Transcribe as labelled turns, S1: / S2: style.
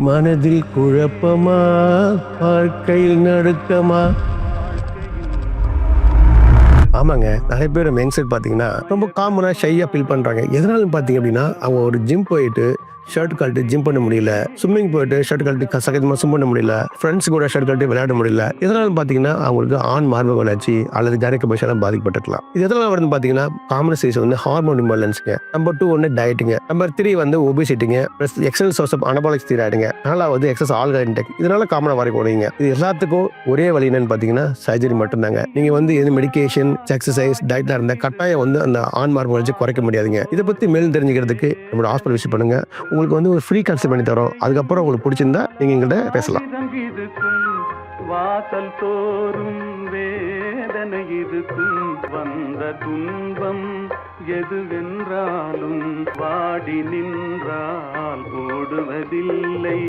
S1: மனதில் குழப்பமா, வாழ்க்கையில் நடுக்கமா. ஆமாங்க. நெறைய பேர் யங்ஸ்டர் பார்த்தீங்கன்னா, ரொம்ப காமனா ஷையா ஃபீல் பண்றாங்க. எதனாலன்னு பார்த்தீங்க அப்டின்னா, அவங்க ஒரு ஜிம் போயிட்டு ஷர்ட் கழட்டி ஜிம் பண்ண முடியல. ஸ்விம்மிங் போயிட்டு ஷர்ட் கழட்டி சகஜமா ஸ்விம் பண்ண முடியல. ஃப்ரெண்ட்ஸ் கூட ஷர்ட் கழட்டி விளையாட முடியல. எதனாலன்னு பார்த்தீங்கன்னா, அவங்களுக்கு ஆண் மார்பக வளர்ச்சி அல்லது கைனக பைசால பாதிக்கப்பட்டிருக்கலாம். இது எதனால வருதுன்னு பார்த்தீங்கன்னா, காமன் சீஸ் வந்து ஹார்மோன் இம்பேலன்ஸ்ங்க. நம்பர் 2 வந்து டயட்டுங்க. நம்பர் 3 வந்து ஒபிசிட்டிங்க. Plus excess source of anabolic ஸ்டீராய்டுங்க. 4வது எக்ஸஸ் ஆல்கஹால் இன்டேக். இதனால காமனா வரக்கூடியங்க. இது எல்லாத்துக்கும் ஒரே வழி என்னன்னு பார்த்தீங்கன்னா, சர்ஜரி மட்டும் தாங்க. நீங்க வந்து எது மெடிகேஷன், எக்சர்சைஸ், டயட்ல இருந்தா கட்டாயம் வந்து அந்த ஆண் மார்பக வளர்ச்சி குறைக்க முடியாதுங்க. இத பத்தி மேலும் தெரிஞ்சுக்கிறதுக்கு நம்மளோட ஹாஸ்பிடல் விசிட் பண்ணுங்க. உங்களுக்கு வந்து ஒரு ஃப்ரீ கன்சல்ட் பண்ணி தரோம். அதுக்கப்புறம் உங்களுக்கு பிடிச்சிருந்தா நீங்க எங்கள்ட்ட பேசலாம்.
S2: வாசல் தோறும் வேதனை இருக்கும், வந்த துன்பம் எதுவென்றாலும் வாடி நின்றால் ஓடுவதில்லை.